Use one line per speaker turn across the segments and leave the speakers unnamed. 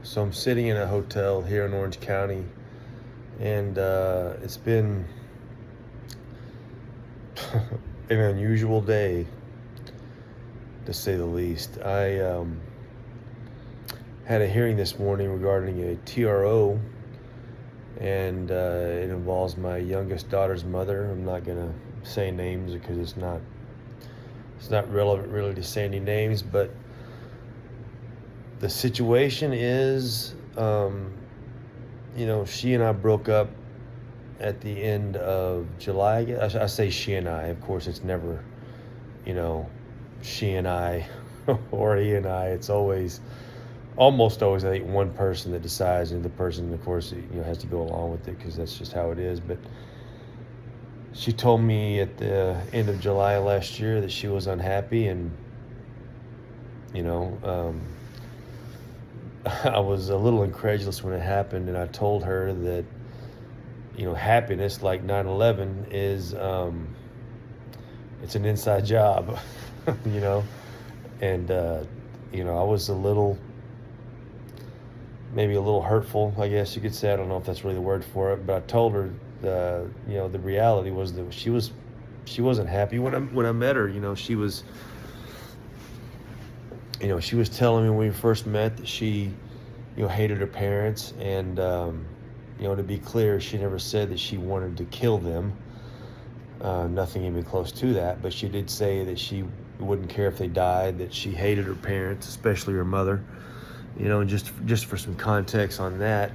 So I'm sitting in a hotel here in Orange County, and it's been an unusual day, to say the least. I had a hearing this morning regarding a TRO, and it involves my youngest daughter's mother. I'm not gonna say names because it's not relevant really to say any names, but the situation is, she and I broke up at the end of July. I say she and I. Of course, it's never, you know, she and I or he and I. It's almost always, I think, one person that decides, and the person, of course, has to go along with it because that's just how it is. But she told me at the end of July last year that she was unhappy, and you know, I was a little incredulous when it happened, and I told her that happiness, like 9/11, is it's an inside job, you know, and I was maybe a little hurtful, I guess you could say. I don't know if that's really the word for it, but I told her the reality was that she wasn't happy when I met her. She was telling me when we first met that she hated her parents, and to be clear, she never said that she wanted to kill them. Nothing even close to that, but she did say that she wouldn't care if they died, that she hated her parents, especially her mother. Just for some context on that,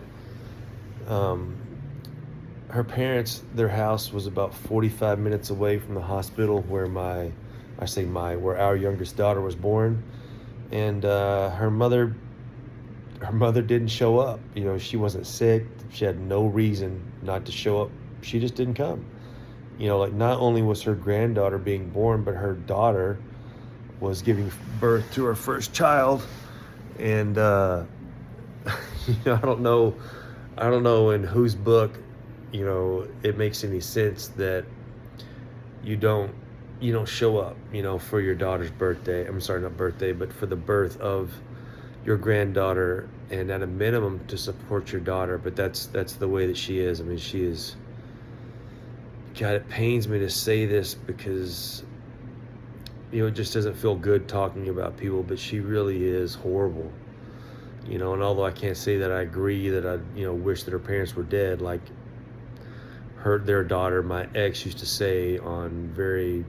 her parents, their house was about 45 minutes away from the hospital where where our youngest daughter was born, and her mother didn't show up. She wasn't sick. She had no reason not to show up. She just didn't come. Like, not only was her granddaughter being born, but her daughter was giving birth to her first child. And I don't know in whose book it makes any sense that you don't show up for your daughter's birthday. I'm sorry, not birthday, but for the birth of your granddaughter, and at a minimum to support your daughter. But that's the way that she is. I mean, she is, God, it pains me to say this because it just doesn't feel good talking about people, but she really is horrible. And although I can't say that I agree that I wish that her parents were dead, like their daughter, my ex, used to say on very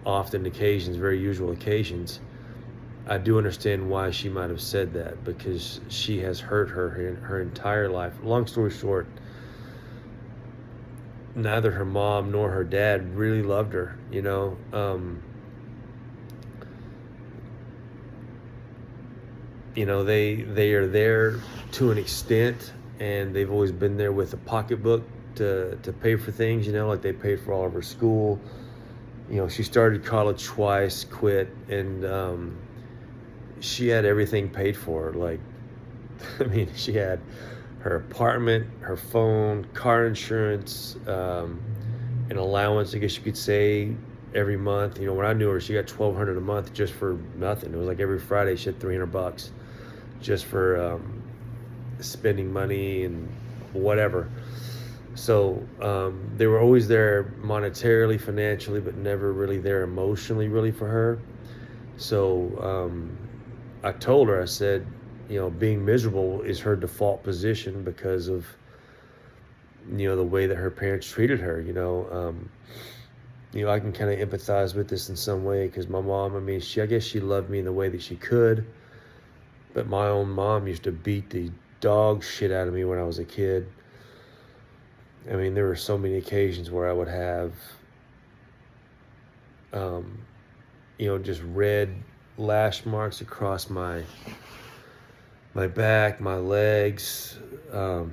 often occasions, very usual occasions, I do understand why she might have said that, because she has hurt her entire life. Long story short, neither her mom nor her dad really loved her. They are there to an extent, and they've always been there with a pocketbook to pay for things. Like they paid for all of her school. She started college twice, quit, and she had everything paid for. Like, I mean, she had her apartment, her phone, car insurance, an allowance, I guess you could say, every month. When I knew her, she got $1,200 a month just for nothing. It was like every Friday she had $300 just for spending money and whatever. So they were always there monetarily, financially, but never really there emotionally, really, for her. So I told her, I said, being miserable is her default position because of, the way that her parents treated her. I can kind of empathize with this in some way, because my mom, I mean, I guess she loved me in the way that she could, but my own mom used to beat the dog shit out of me when I was a kid. I mean, there were so many occasions where I would have, just red lash marks across my back, my legs,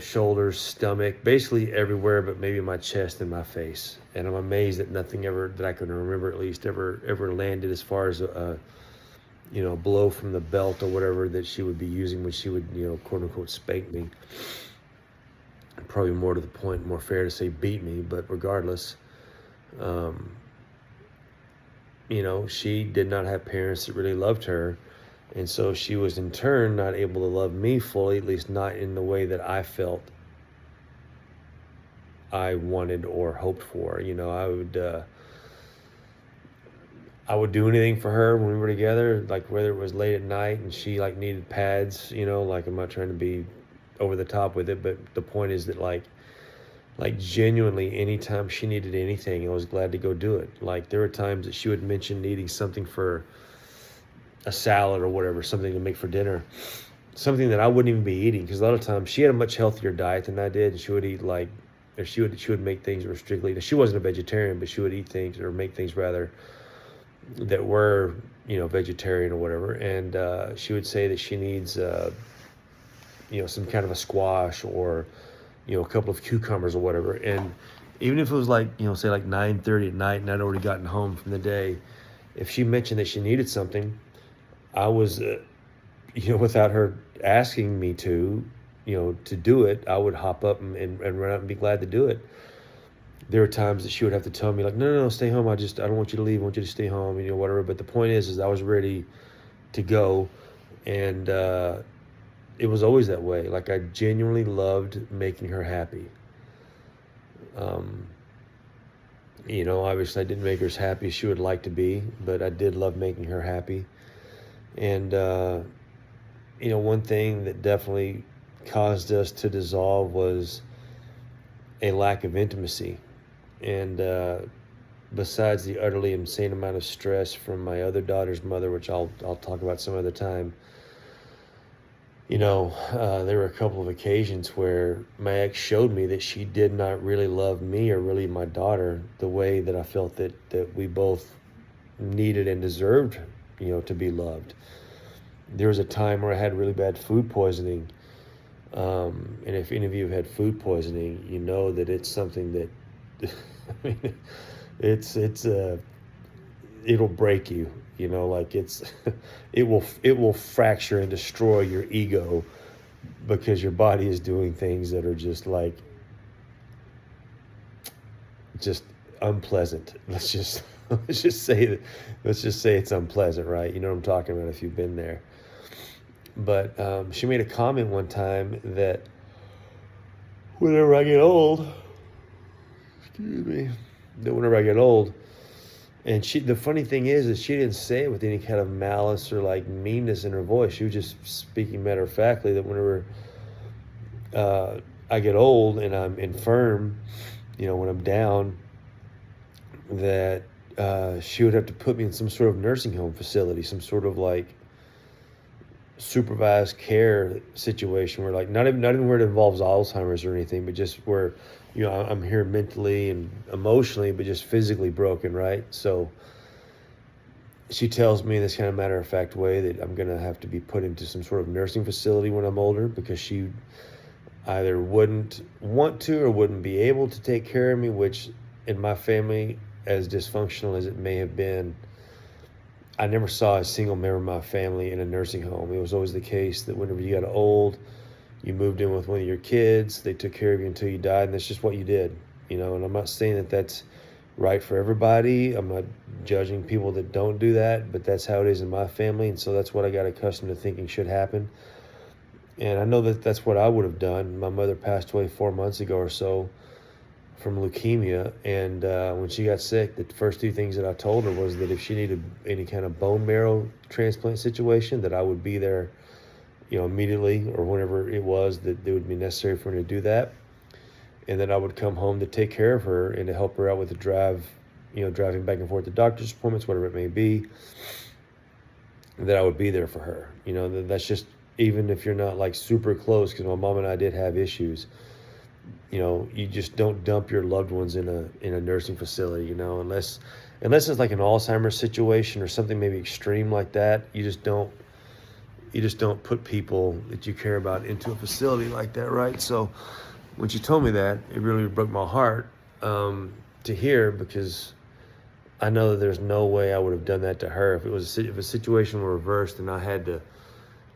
shoulders, stomach, basically everywhere, but maybe my chest and my face. And I'm amazed that nothing ever, that I can remember at least, ever landed as far as a blow from the belt or whatever that she would be using when she would, quote unquote, spank me. Probably more to the point, more fair to say beat me, but regardless, she did not have parents that really loved her. And so she was in turn not able to love me fully, at least not in the way that I felt I wanted or hoped for. I would do anything for her when we were together, like whether it was late at night and she like needed pads, like I'm not trying to be over the top with it, but the point is that like genuinely anytime she needed anything, I was glad to go do it. Like there were times that she would mention needing something for a salad or whatever, something to make for dinner, something that I wouldn't even be eating, because a lot of times she had a much healthier diet than I did, and she would eat like, or she would make things that were strictly, she wasn't a vegetarian, but she would eat things or make things rather that were vegetarian or whatever, and she would say that she needs some kind of a squash or a couple of cucumbers or whatever. And even if it was like say like 9:30 at night and I'd already gotten home from the day, if she mentioned that she needed something, I was without her asking me to do it, I would hop up and run out and be glad to do it. There were times that she would have to tell me like, no, stay home. I don't want you to leave. I want you to stay home, whatever. But the point is I was ready to go. And it was always that way. Like I genuinely loved making her happy. Obviously I didn't make her as happy as she would like to be, but I did love making her happy. And, one thing that definitely caused us to dissolve was a lack of intimacy. And besides the utterly insane amount of stress from my other daughter's mother, which I'll talk about some other time, there were a couple of occasions where my ex showed me that she did not really love me or really my daughter the way that I felt that we both needed and deserved, to be loved. There was a time where I had really bad food poisoning. And if any of you have had food poisoning, you know that it's something that, I mean, it'll break you, like it will fracture and destroy your ego, because your body is doing things that are just unpleasant. Let's just say it's unpleasant, right? You know what I'm talking about if you've been there. But she made a comment one time that whenever I get old, and the funny thing is she didn't say it with any kind of malice or like meanness in her voice. She was just speaking matter of factly that whenever I get old and I'm infirm, when I'm down, that she would have to put me in some sort of nursing home facility, some sort of like supervised care situation where like not even where it involves Alzheimer's or anything, but just where I'm here mentally and emotionally, but just physically broken, right? So she tells me in this kind of matter of fact way that I'm gonna have to be put into some sort of nursing facility when I'm older, because she either wouldn't want to or wouldn't be able to take care of me, which in my family, as dysfunctional as it may have been, I never saw a single member of my family in a nursing home. It was always the case that whenever you got old, you moved in with one of your kids, they took care of you until you died, and that's just what you did, and I'm not saying that that's right for everybody. I'm not judging people that don't do that, but that's how it is in my family, and so that's what I got accustomed to thinking should happen. And I know that that's what I would have done. My mother passed away 4 months ago or so from leukemia, and when she got sick, the first two things that I told her was that if she needed any kind of bone marrow transplant situation, that I would be there immediately, or whenever it was that it would be necessary for me to do that, and then I would come home to take care of her and to help her out with the drive, driving back and forth to doctor's appointments, whatever it may be, that I would be there for her. That's just, even if you're not like super close, because my mom and I did have issues, you just don't dump your loved ones in a nursing facility, unless it's like an Alzheimer's situation or something maybe extreme like that. You just don't put people that you care about into a facility like that, right? So when she told me that, it really broke my heart to hear, because I know that there's no way I would have done that to her. If a situation were reversed and I had to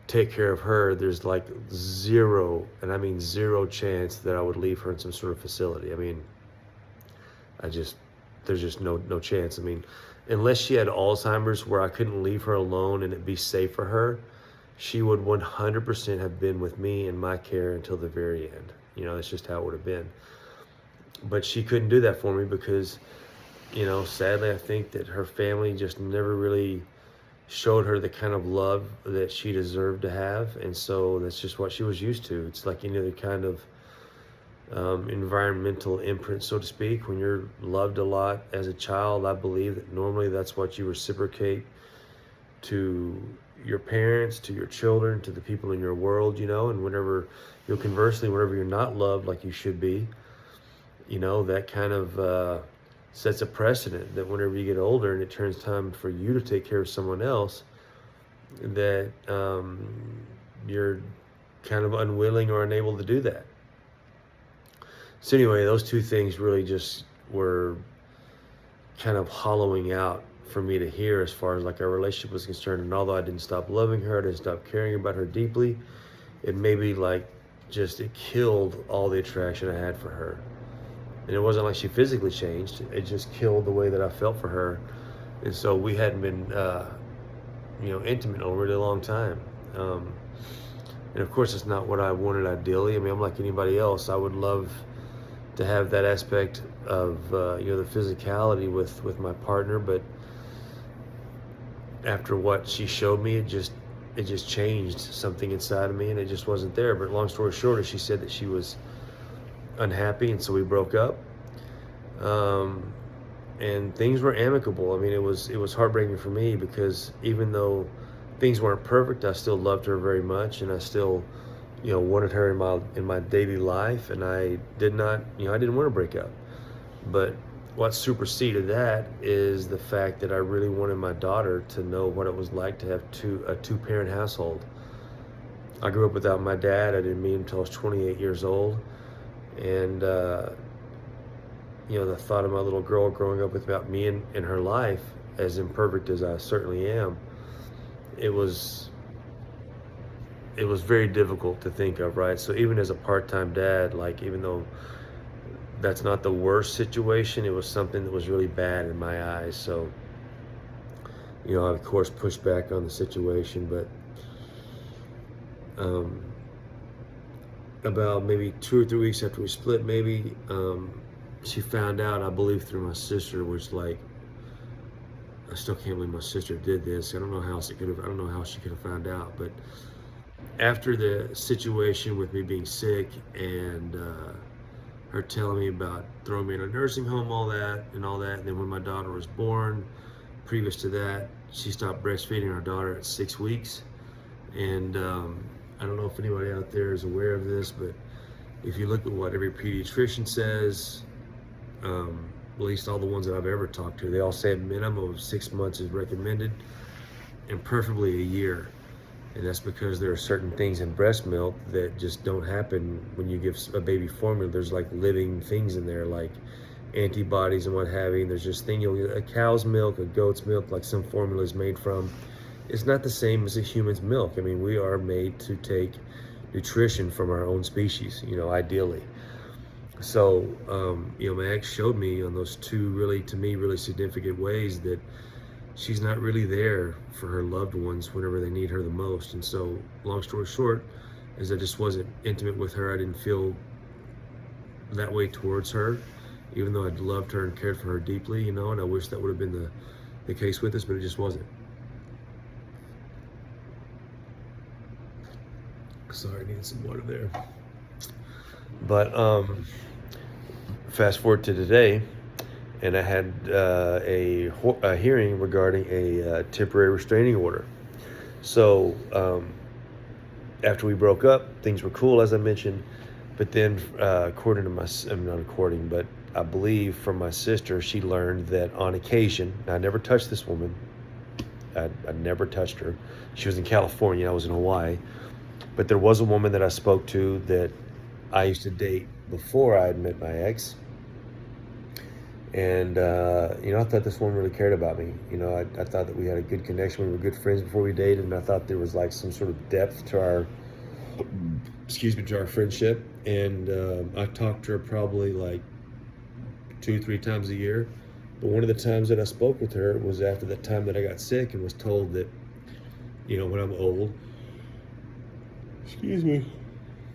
take care of her, there's like zero, and I mean zero chance that I would leave her in some sort of facility. I mean, there's just no chance. I mean, unless she had Alzheimer's where I couldn't leave her alone and it'd be safe for her, she would 100% have been with me in my care until the very end. You know, that's just how it would have been. But she couldn't do that for me because, you know, sadly, I think that her family just never really showed her the kind of love that she deserved to have. And so that's just what she was used to. It's like any other kind of environmental imprint, so to speak. When you're loved a lot as a child, I believe that normally that's what you reciprocate to your parents, to your children, to the people in your world, you know. And whenever conversely, whenever you're not loved like you should be, you know, that kind of sets a precedent that whenever you get older and it turns time for you to take care of someone else, that you're kind of unwilling or unable to do that. So anyway, those two things really just were kind of hollowing out for me to hear as far as like our relationship was concerned. And although I didn't stop loving her, I didn't stop caring about her deeply, it maybe like just it killed all the attraction I had for her. And it wasn't like she physically changed. It just killed the way that I felt for her. And so we hadn't been, you know, intimate in a really long time. And of course, it's not what I wanted ideally. I mean, I'm like anybody else. I would love to have that aspect of, you know, the physicality with my partner. But after what she showed me, it just changed something inside of me, and it just wasn't there. But long story short, she said that she was unhappy, and so we broke up. And things were amicable. I mean, it was heartbreaking for me because even though things weren't perfect, I still loved her very much, and I still, you know, wanted her in my daily life, and I didn't want to break up. But what superseded that is the fact that I really wanted my daughter to know what it was like to have a two-parent household. I grew up without my dad. I didn't meet him until I was 28 years old. And, you know, the thought of my little girl growing up without me in her life, as imperfect as I certainly am, it was very difficult to think of, right? So even as a part-time dad, like, even though that's not the worst situation, it was something that was really bad in my eyes. So, you know, I of course pushed back on the situation, but about maybe 2 or 3 weeks after we split, maybe, she found out, I believe through my sister, which, like, I still can't believe my sister did this. I don't know how she could have found out. But after the situation with me being sick and her telling me about throwing me in a nursing home, all that, and then when my daughter was born, previous to that, she stopped breastfeeding our daughter at 6 weeks. And I don't know if anybody out there is aware of this, but if you look at what every pediatrician says, at least all the ones that I've ever talked to, they all say a minimum of 6 months is recommended, and preferably a year. And that's because there are certain things in breast milk that just don't happen when you give a baby formula. There's like living things in there, like antibodies and what have you. And there's just things, a cow's milk, a goat's milk, like some formula is made from. It's not the same as a human's milk. I mean, we are made to take nutrition from our own species, you know, ideally. So, you know, my ex showed me on those two really, to me, really significant ways that she's not really there for her loved ones whenever they need her the most. And so, long story short, is I just wasn't intimate with her. I didn't feel that way towards her, even though I'd loved her and cared for her deeply, you know, and I wish that would have been the case with us, but it just wasn't. Sorry, I needed some water there. But fast forward to today, and I had a hearing regarding a temporary restraining order. So after we broke up, things were cool, as I mentioned. But then, according to not according, but I believe from my sister, she learned that on occasion, I never touched this woman. I never touched her. She was in California. I was in Hawaii. But there was a woman that I spoke to that I used to date before I had met my ex. And, you know, I thought this woman really cared about me. You know, I thought that we had a good connection. We were good friends before we dated. And I thought there was like some sort of depth to our friendship. And I talked to her probably like 2-3 times a year. But one of the times that I spoke with her was after that time that I got sick and was told that, when I'm old, excuse me,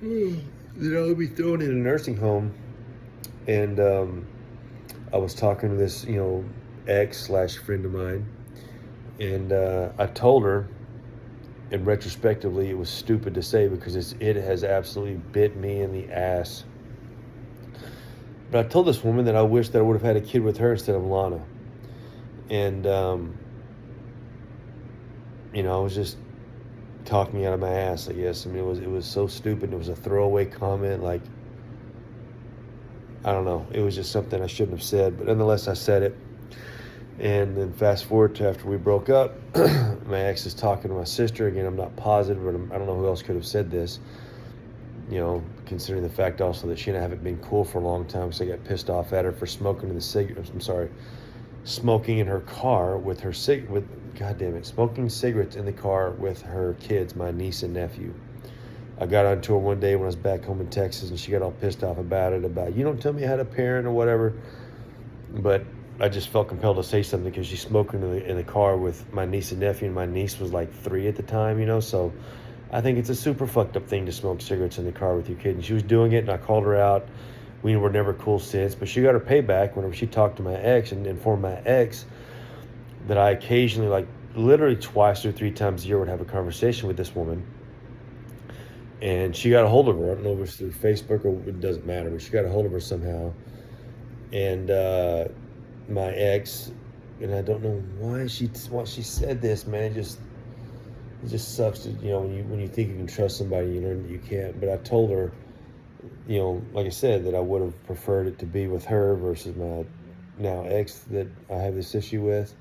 that I'll be thrown in a nursing home. And I was talking to this, ex/friend of mine, and I told her, and retrospectively, it was stupid to say because it has absolutely bit me in the ass. But I told this woman that I wish that I would have had a kid with her instead of Lana. And, I was just talking me out of my ass, I guess. I mean, it was so stupid. It was a throwaway comment. Like, I don't know. It was just something I shouldn't have said. But nonetheless, I said it. And then fast forward to after we broke up, my ex is talking to my sister. Again, I'm not positive, but I don't know who else could have said this. Considering the fact also that she and I haven't been cool for a long time, so I got pissed off at her for smoking in her car with her smoking cigarettes in the car with her kids, my niece and nephew. I got onto her one day when I was back home in Texas, and she got all pissed off about it, about, you don't tell me how to parent or whatever. But I just felt compelled to say something because she's smoking in the car with my niece and nephew, and my niece was like 3 at the time, so I think it's a super fucked up thing to smoke cigarettes in the car with your kid. And she was doing it, and I called her out. We were never cool since, but she got her payback whenever she talked to my ex and informed my ex that I occasionally, like literally twice or 3 times a year, would have a conversation with this woman. And she got a hold of her. I don't know if it's through Facebook or it doesn't matter, but she got a hold of her somehow. And my ex, and I don't know why she said this, man. It just sucks to, when you think you can trust somebody, you learn that you can't. But I told her, like I said, that I would have preferred it to be with her versus my now ex that I have this issue with.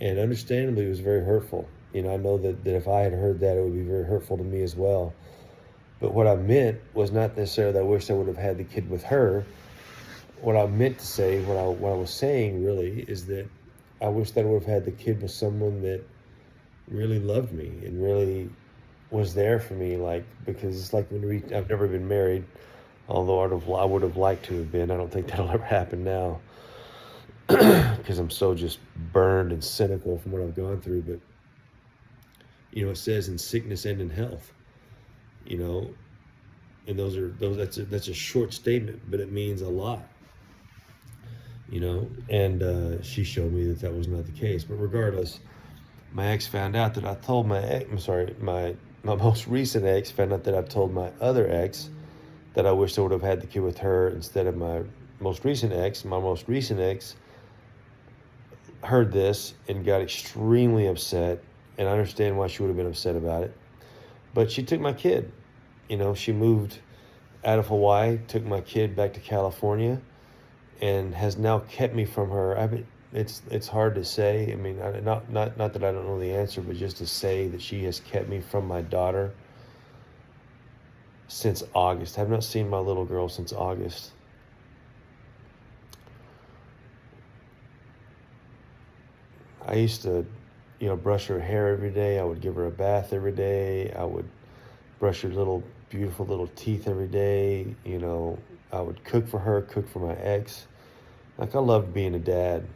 And understandably, it was very hurtful. I know that if I had heard that, it would be very hurtful to me as well. But what I meant was not necessarily that I wish I would have had the kid with her. What I meant to say, what I was saying really, is that I wish that I would have had the kid with someone that really loved me and really was there for me, because it's like I've never been married, although I would have liked to have been. I don't think that'll ever happen now because I'm so just burned and cynical from what I've gone through. But it says in sickness and in health, and that's a short statement, but it means a lot. And she showed me that was not the case. But regardless, my ex found out that I told my most recent ex found out that I told my other ex that I wished I would have had the kid with her instead of my most recent ex. My most recent ex heard this and got extremely upset, and I understand why she would have been upset about it. But she took my kid. She moved out of Hawaii, took my kid back to California, and has now kept me from her. It's hard to say. I mean, not that I don't know the answer, but just to say that she has kept me from my daughter since August. I have not seen my little girl since August. I used to, brush her hair every day. I would give her a bath every day. I would brush her beautiful little teeth every day. I would cook for her, cook for my ex. I loved being a dad.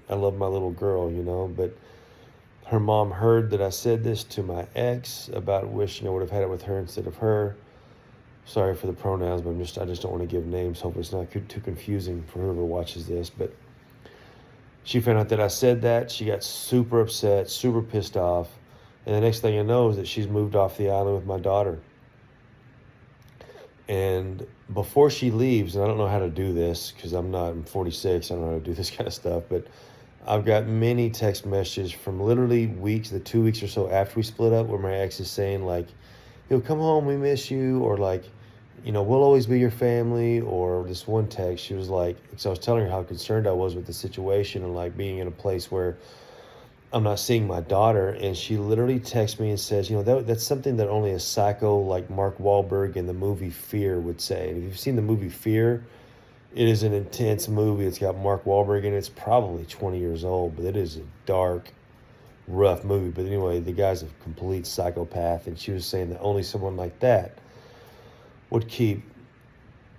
I love my little girl, but her mom heard that I said this to my ex about wishing I would have had it with her instead of her. Sorry for the pronouns, but I just don't want to give names. Hopefully it's not too confusing for whoever watches this. But she found out that I said that. She got super upset, super pissed off. And the next thing I know is that she's moved off the island with my daughter. And before she leaves, and I don't know how to do this because I'm 46, I don't know how to do this kind of stuff, but I've got many text messages from literally the 2 weeks or so after we split up, where my ex is saying come home, we miss you, or we'll always be your family. Or this one text, she was because I was telling her how concerned I was with the situation and being in a place where I'm not seeing my daughter, and she literally texts me and says, that's something that only a psycho like Mark Wahlberg in the movie Fear would say. And if you've seen the movie Fear, it is an intense movie. It's got Mark Wahlberg in it. It's probably 20 years old, but it is a dark, rough movie. But anyway, the guy's a complete psychopath, and she was saying that only someone like that would keep,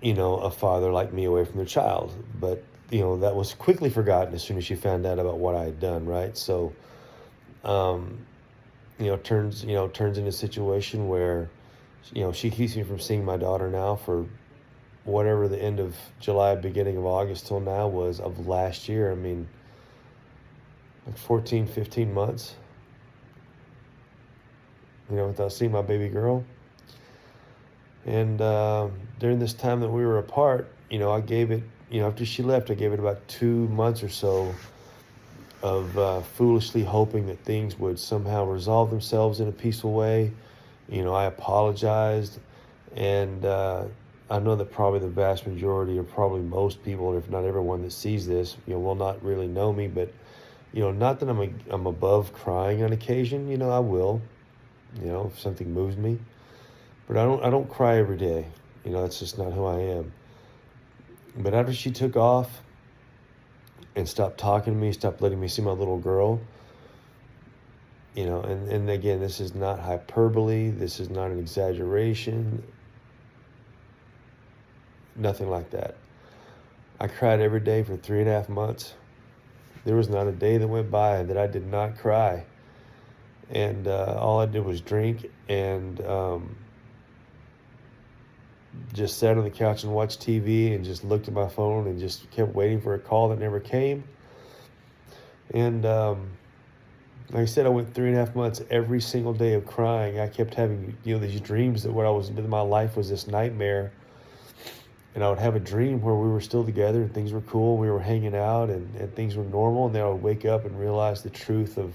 a father like me away from their child. But that was quickly forgotten as soon as she found out about what I had done, right? So, um, turns into a situation where, she keeps me from seeing my daughter now for whatever the end of July, beginning of August till now was of last year. I mean, like 14, 15 months, without seeing my baby girl. And during this time that we were apart, I gave it, after she left, I gave it about 2 months or so of foolishly hoping that things would somehow resolve themselves in a peaceful way. I apologized, and I know that probably the vast majority, or probably most people, if not everyone that sees this, will not really know me. But not that I'm above crying on occasion. I will, if something moves me, but I don't cry every day. That's just not who I am. But after she took off and stopped talking to me, stopped letting me see my little girl, and again, this is not hyperbole, this is not an exaggeration, nothing like that. I cried every day for 3.5 months. There was not a day that went by that I did not cry. And all I did was drink and just sat on the couch and watched TV and just looked at my phone and just kept waiting for a call that never came. And like I said, I went 3.5 months every single day of crying. I kept having, these dreams that my life was this nightmare. And I would have a dream where we were still together and things were cool. We were hanging out and things were normal. And then I would wake up and realize the truth of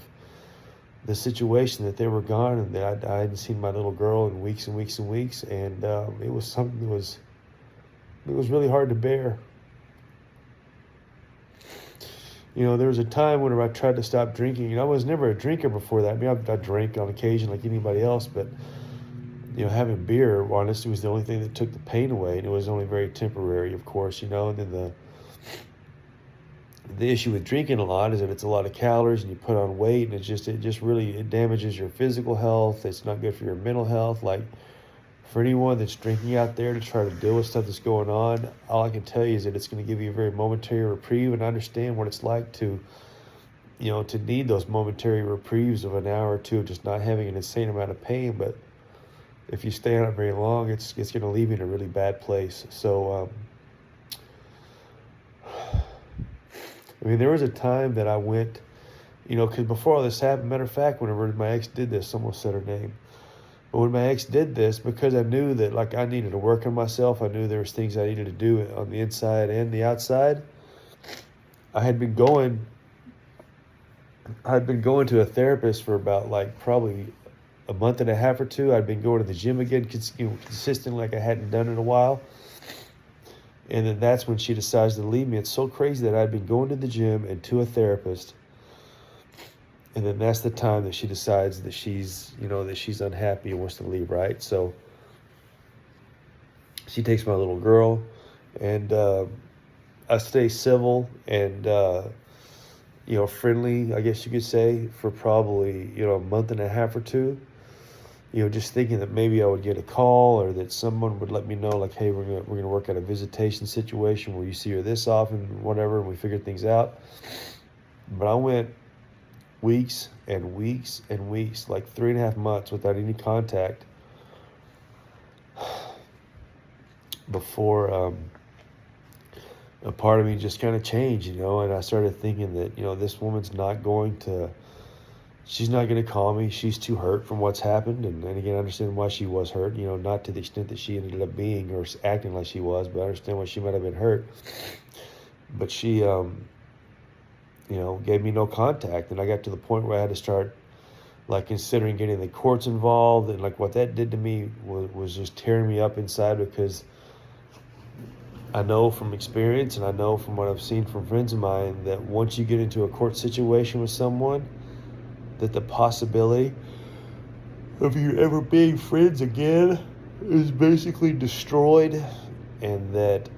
the situation, that they were gone and that I hadn't seen my little girl in weeks and weeks and weeks. And it was something that was really hard to bear. There was a time whenever I tried to stop drinking, and I was never a drinker before that. I mean, I drank on occasion like anybody else, but having beer, honestly, was the only thing that took the pain away, and it was only very temporary, of course, and then the issue with drinking a lot is that it's a lot of calories and you put on weight, and it just really damages your physical health. It's not good for your mental health. Like, for anyone that's drinking out there to try to deal with stuff that's going on, all I can tell you is that it's going to give you a very momentary reprieve, and I understand what it's like to need those momentary reprieves of an hour or two of just not having an insane amount of pain. But if you stay on it very long, it's going to leave you in a really bad place. So, there was a time that I went, because before all this happened, matter of fact, whenever my ex did this, almost said her name. But when my ex did this, because I knew that, like, I needed to work on myself, I knew there was things I needed to do on the inside and the outside. I had been going to a therapist for about, like, probably a month and a half or two. I'd been going to the gym again, consistently, like I hadn't done in a while. And then that's when she decides to leave me. It's so crazy that I'd been going to the gym and to a therapist. And then that's the time that she decides that she's unhappy and wants to leave, right? So she takes my little girl, and I stay civil and, friendly, I guess you could say, for probably, a month and a half or two. Just thinking that maybe I would get a call, or that someone would let me know, like, hey, we're gonna work out a visitation situation where you see her this often, whatever, and we figured things out. But I went weeks and weeks and weeks, like 3.5 months, without any contact before a part of me just kind of changed, and I started thinking that, this woman's not going to. She's not going to call me. She's too hurt from what's happened. And again, I understand why she was hurt, not to the extent that she ended up being or acting like she was, but I understand why she might have been hurt. But she, gave me no contact. And I got to the point where I had to start, like, considering getting the courts involved. And, like, what that did to me was just tearing me up inside, because I know from experience, and I know from what I've seen from friends of mine, that once you get into a court situation with someone, that the possibility of you ever being friends again is basically destroyed, and that,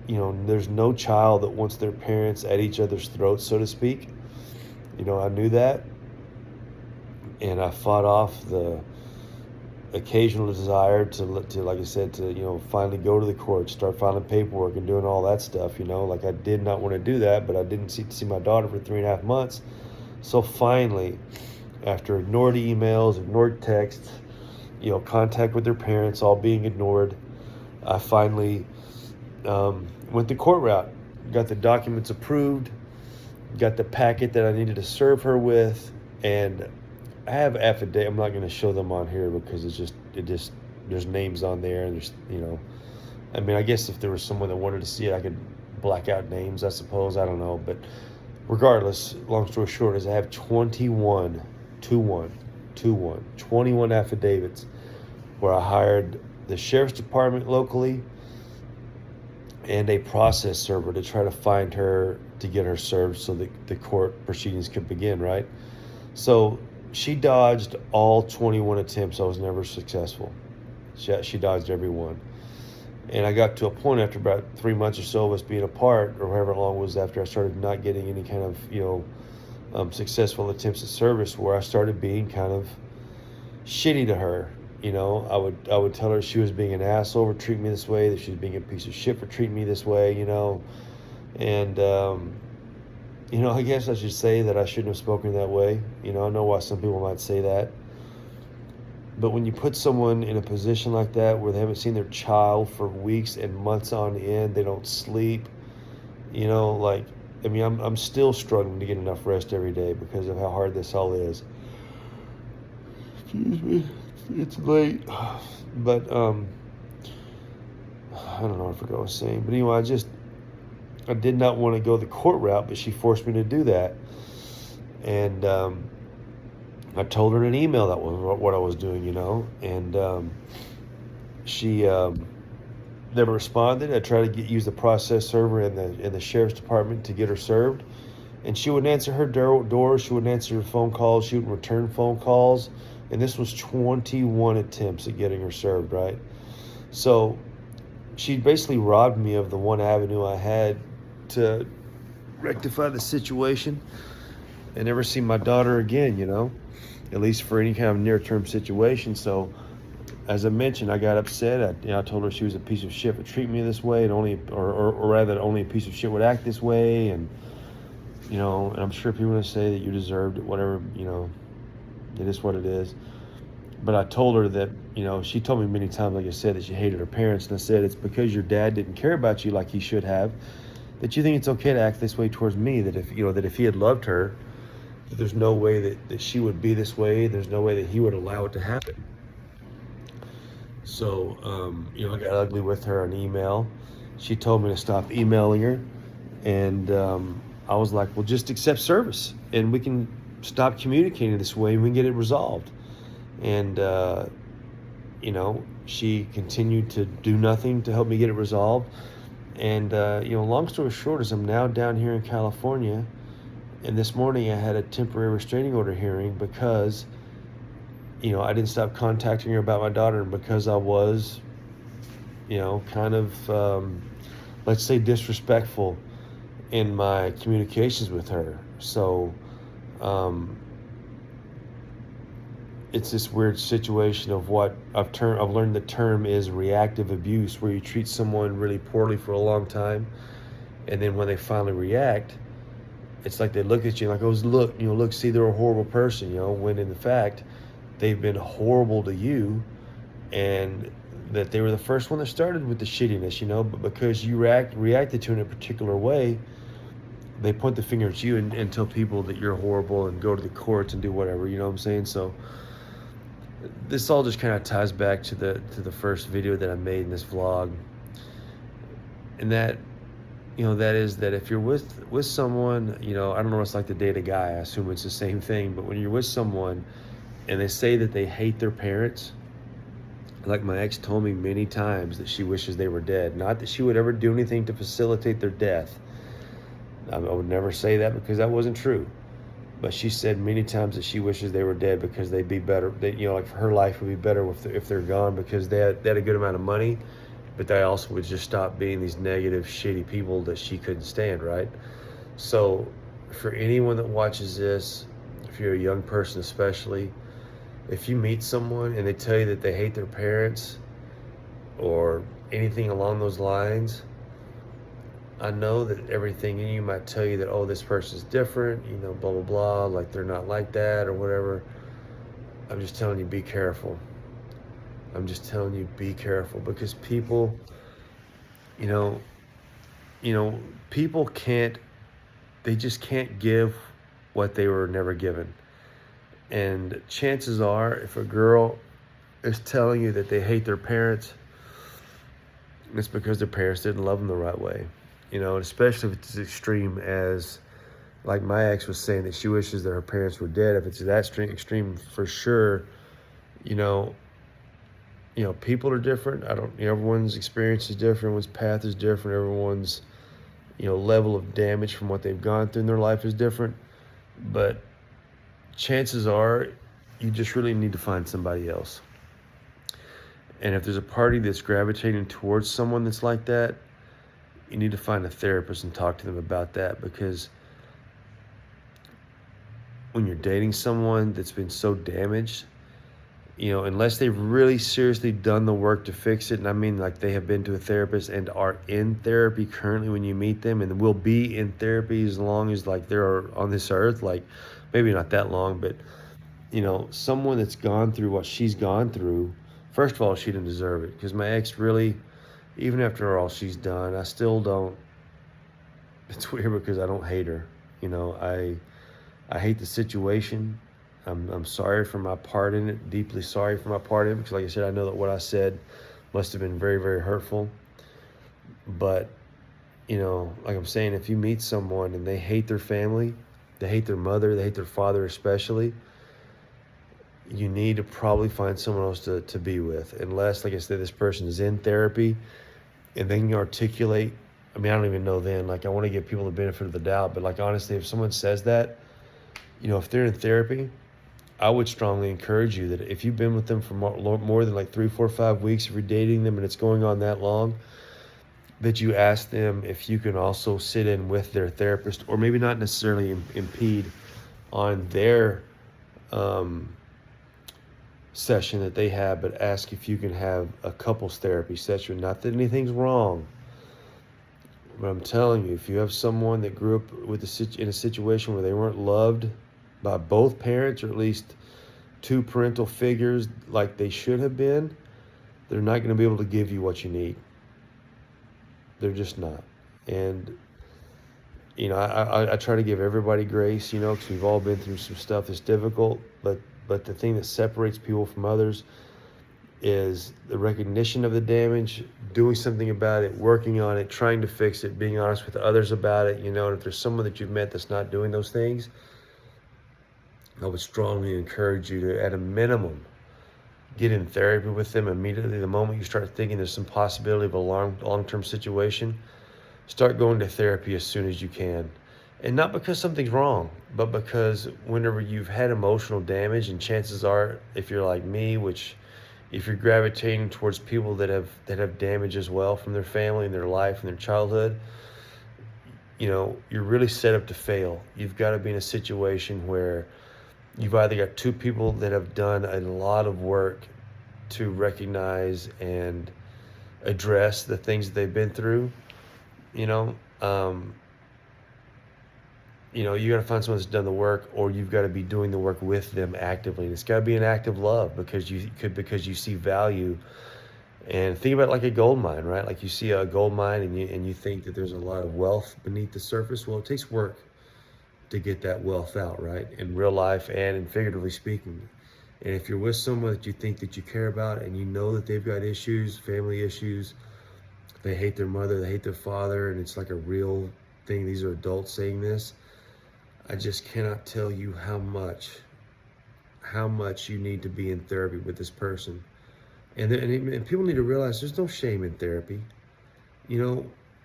there's no child that wants their parents at each other's throats, so to speak. I knew that, and I fought off the occasional desire to like I said, to finally go to the court, start filing paperwork and doing all that stuff. Like I did not want to do that, but I didn't see my daughter for 3.5 months. So finally, after ignored emails, ignored texts, contact with their parents all being ignored, I finally went the court route. Got the documents approved, got the packet that I needed to serve her with, and I have affidavit. I'm not going to show them on here because there's names on there, and there's I mean, I guess if there was someone that wanted to see it, I could black out names, I suppose. I don't know, but regardless, long story short is I have 21 affidavits where I hired the sheriff's department locally and a process server to try to find her, to get her served so that the court proceedings could begin, right? So she dodged all 21 attempts. I was never successful. She dodged every one. And I got to a point after about 3 months or so of us being apart, or however long it was after I started not getting any kind of, successful attempts at service, where I started being kind of shitty to her. I would tell her she was being an asshole for treating me this way, that she was being a piece of shit for treating me this way, and, I guess I should say that I shouldn't have spoken that way. I know why some people might say that. But when you put someone in a position like that where they haven't seen their child for weeks and months on end, they don't sleep, I'm still struggling to get enough rest every day because of how hard this all is. Excuse me, it's late. But, I don't know what I forgot what I was saying. But anyway, I did not want to go the court route, but she forced me to do that. And, I told her in an email that was what I was doing, and she never responded. I tried to use the process server in the sheriff's department to get her served, and she wouldn't answer her door. She wouldn't answer her phone calls. She wouldn't return phone calls, and this was 21 attempts at getting her served, right? So she basically robbed me of the one avenue I had to rectify the situation and never see my daughter again, at least for any kind of near-term situation. So, as I mentioned, I got upset. I told her she was a piece of shit for treating me this way, and only a piece of shit would act this way. And and I'm sure people are going to say that you deserved it, whatever. It is what it is. But I told her that she told me many times, like I said, that she hated her parents, and I said it's because your dad didn't care about you like he should have, that you think it's okay to act this way towards me. That if he had loved her, there's no way that she would be this way. There's no way that he would allow it to happen. So, I got ugly with her on email. She told me to stop emailing her. And I was like, well, just accept service and we can stop communicating this way and we can get it resolved. And, she continued to do nothing to help me get it resolved. And, long story short is I'm now down here in California. And this morning I had a temporary restraining order hearing because, I didn't stop contacting her about my daughter, and because I was, kind of, let's say, disrespectful in my communications with her. So, it's this weird situation of what I've learned the term is reactive abuse, where you treat someone really poorly for a long time, and then when they finally react, it's like they look at you like, oh, look, see, they're a horrible person, when in fact, they've been horrible to you, and that they were the first one that started with the shittiness, but because you reacted to it in a particular way, they point the finger at you and tell people that you're horrible and go to the courts and do whatever, you know what I'm saying? So this all just kind of ties back to the first video that I made in this vlog, and that is that if you're with someone, I don't know what it's like to date a guy. I assume it's the same thing. But when you're with someone and they say that they hate their parents, like my ex told me many times that she wishes they were dead. Not that she would ever do anything to facilitate their death. I would never say that because that wasn't true. But she said many times that she wishes they were dead because they'd be better. Like her life would be better if they're gone, because they had a good amount of money. But they also would just stop being these negative, shitty people that she couldn't stand, right? So for anyone that watches this, if you're a young person especially, if you meet someone and they tell you that they hate their parents or anything along those lines, I know that everything in you might tell you that, oh, this person's different, you know, blah, blah, blah, like they're not like that or whatever. I'm just telling you, be careful. I'm just telling you, be careful, because people, you know, people can't, they just can't give what they were never given. And chances are, if a girl is telling you that they hate their parents, it's because their parents didn't love them the right way. You know, and especially if it's as extreme as, like my ex was saying, that she wishes that her parents were dead. If it's that extreme, for sure, you know, people are different. Everyone's experience is different. Everyone's path is different. Everyone's, level of damage from what they've gone through in their life is different. But chances are, you just really need to find somebody else. And if there's a party that's gravitating towards someone that's like that, you need to find a therapist and talk to them about that, because when you're dating someone that's been so damaged, unless they've really seriously done the work to fix it, and I mean like they have been to a therapist and are in therapy currently when you meet them, and will be in therapy as long as like they're on this earth, like maybe not that long, but someone that's gone through what she's gone through, first of all, she didn't deserve it, because my ex really, even after all she's done, I still don't, it's weird because I don't hate her. I hate the situation. I'm sorry for my part in it, deeply sorry for my part in it, because like I said, I know that what I said must have been very, very hurtful. But, like I'm saying, if you meet someone and they hate their family, they hate their mother, they hate their father especially, you need to probably find someone else to be with. Unless, like I said, this person is in therapy and they can articulate. I mean, I don't even know then. Like, I want to give people the benefit of the doubt. But, like, honestly, if someone says that, if they're in therapy, I would strongly encourage you that if you've been with them for more than like 3, 4, 5 weeks, if you're dating them and it's going on that long, that you ask them if you can also sit in with their therapist, or maybe not necessarily impede on their session that they have, but ask if you can have a couples therapy session. Not that anything's wrong, but I'm telling you, if you have someone that grew up in a situation where they weren't loved by both parents, or at least two parental figures like they should have been, they're not going to be able to give you what you need. They're just not. And, I try to give everybody grace, because we've all been through some stuff that's difficult, but the thing that separates people from others is the recognition of the damage, doing something about it, working on it, trying to fix it, being honest with others about it, and if there's someone that you've met that's not doing those things, I would strongly encourage you to, at a minimum, get in therapy with them immediately. The moment you start thinking there's some possibility of a long-term situation, start going to therapy as soon as you can. And not because something's wrong, but because whenever you've had emotional damage, and chances are, if you're like me, which if you're gravitating towards people that have damage as well from their family and their life and their childhood, you're really set up to fail. You've got to be in a situation where you've either got two people that have done a lot of work to recognize and address the things that they've been through. You got to find someone that's done the work, or you've got to be doing the work with them actively. And it's got to be an act of love, because you see value. And think about it like a gold mine, right? Like you see a gold mine and you think that there's a lot of wealth beneath the surface. Well, it takes work to get that wealth out, right? In real life and in figuratively speaking. And if you're with someone that you think that you care about, and you know that they've got issues, family issues, they hate their mother, they hate their father, and it's like a real thing, these are adults saying this, I just cannot tell you how much you need to be in therapy with this person. And people need to realize there's no shame in therapy.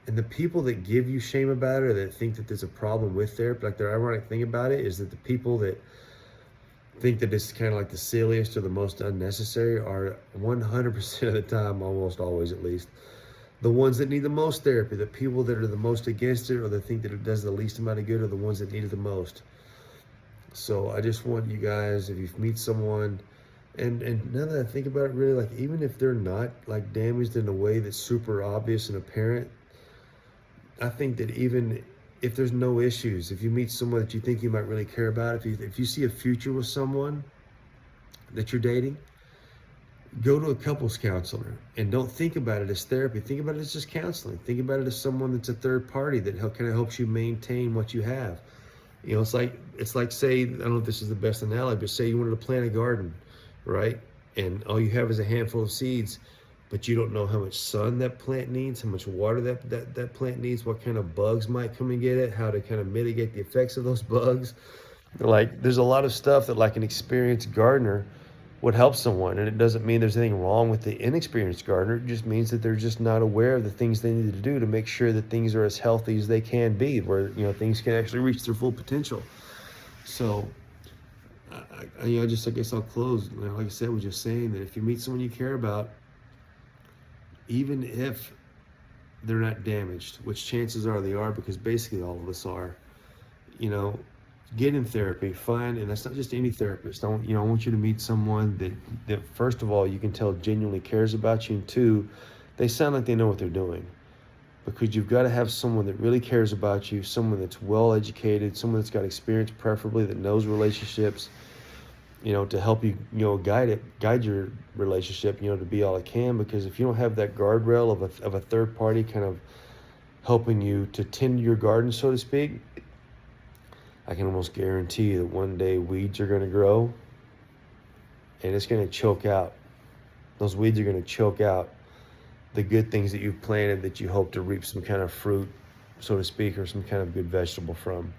And the people that give you shame about it, or that think that there's a problem with therapy, like the ironic thing about it is that the people that think that it's kind of like the silliest or the most unnecessary are 100% of the time, almost always at least, the ones that need the most therapy. The people that are the most against it, or that think that it does the least amount of good, are the ones that need it the most. So I just want you guys, if you meet someone And now that I think about it, really, like even if they're not like damaged in a way that's super obvious and apparent, I think that even if there's no issues, if you meet someone that you think you might really care about, if you see a future with someone that you're dating, go to a couples counselor and don't think about it as therapy. Think about it as just counseling. Think about it as someone that's a third party that kind of helps you maintain what you have. You know, it's like say, I don't know if this is the best analogy, but say you wanted to plant a garden, right? And all you have is a handful of seeds, but you don't know how much sun that plant needs, how much water that plant needs, what kind of bugs might come and get it, how to kind of mitigate the effects of those bugs. Like there's a lot of stuff that like an experienced gardener would help someone. And it doesn't mean there's anything wrong with the inexperienced gardener. It just means that they're just not aware of the things they need to do to make sure that things are as healthy as they can be, where, you know, things can actually reach their full potential. So, I guess I'll close. You know, like I said, was just saying that if you meet someone you care about, even if they're not damaged, which chances are they are, because basically all of us are, you know, get in therapy, find, and that's not just any therapist. I want you to meet someone that first of all, you can tell genuinely cares about you, and two, they sound like they know what they're doing. Because you've got to have someone that really cares about you, someone that's well educated, someone that's got experience, preferably that knows relationships, you know, to help you, you know, guide your relationship, you know, to be all it can. Because if you don't have that guardrail of a third party kind of helping you to tend your garden, so to speak, I can almost guarantee you that one day weeds are going to grow and it's going to choke out. Those weeds are going to choke out the good things that you've planted that you hope to reap some kind of fruit, so to speak, or some kind of good vegetable from.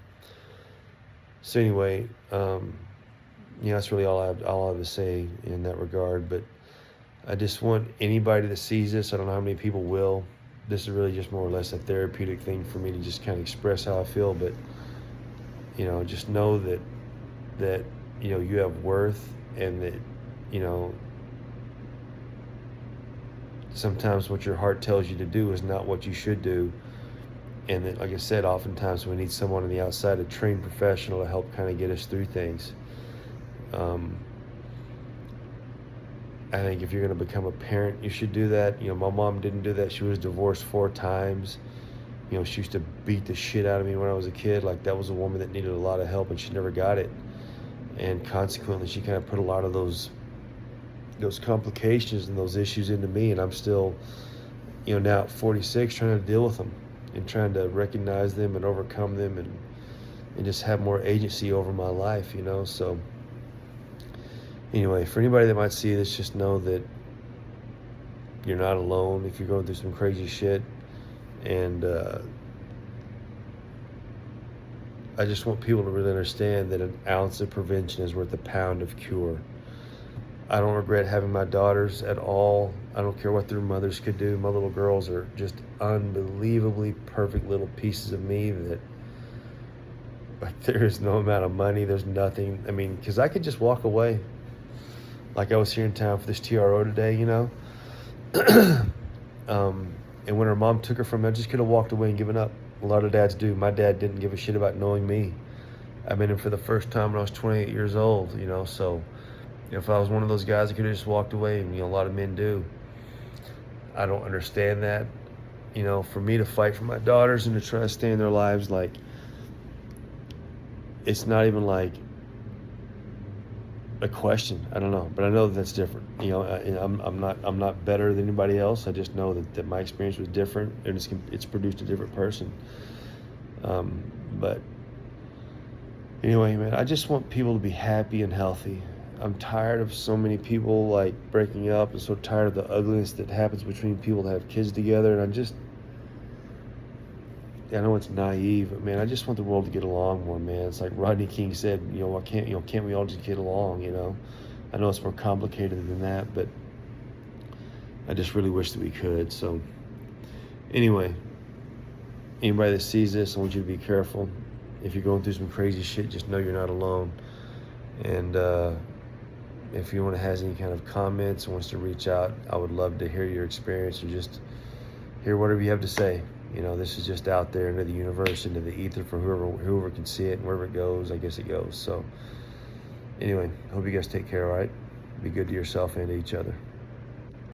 So anyway, that's really all I have to say in that regard. But I just want anybody that sees this, I don't know how many people will, this is really just more or less a therapeutic thing for me to just kind of express how I feel. But you know, just know that you know you have worth, and that, you know, sometimes what your heart tells you to do is not what you should do. And that, like I said, oftentimes we need someone on the outside, a trained professional, to help kind of get us through things. I think if you're going to become a parent, you should do that. You know, my mom didn't do that. She was divorced 4 times. You know, she used to beat the shit out of me when I was a kid. Like, that was a woman that needed a lot of help, and she never got it. And consequently, she kind of put a lot of those complications and those issues into me. And I'm still, you know, now at 46, trying to deal with them and trying to recognize them and overcome them, and just have more agency over my life, you know. So anyway, for anybody that might see this, just know that you're not alone if you're going through some crazy shit. And I just want people to really understand that an ounce of prevention is worth a pound of cure. I don't regret having my daughters at all. I don't care what their mothers could do. My little girls are just unbelievably perfect little pieces of me that, like, there is no amount of money, there's nothing. I mean, because I could just walk away. Like, I was here in town for this TRO today, you know. And when her mom took her from me, I just could have walked away and given up. A lot of dads do. My dad didn't give a shit about knowing me. I met him for the first time when I was 28 years old, you know. So, you know, if I was one of those guys, I could have just walked away, and, you know, a lot of men do. I don't understand that. You know, for me to fight for my daughters and to try to stay in their lives, like, it's not even like a question. I don't know, but I know that's different. You know, I'm not better than anybody else. I just know that my experience was different, and it's produced a different person. But anyway, man, I just want people to be happy and healthy. I'm tired of so many people like breaking up, and so tired of the ugliness that happens between people that have kids together. And I know it's naive, but man, I just want the world to get along more, man. It's like Rodney King said, you know, can't we all just get along, you know? I know it's more complicated than that, but I just really wish that we could. So anyway, anybody that sees this, I want you to be careful. If you're going through some crazy shit, just know you're not alone. And if anyone has any kind of comments or wants to reach out, I would love to hear your experience, or just hear whatever you have to say. You know, this is just out there into the universe, into the ether, for whoever can see it, and wherever it goes, I guess it goes. So anyway, hope you guys take care, all right? Be good to yourself and to each other.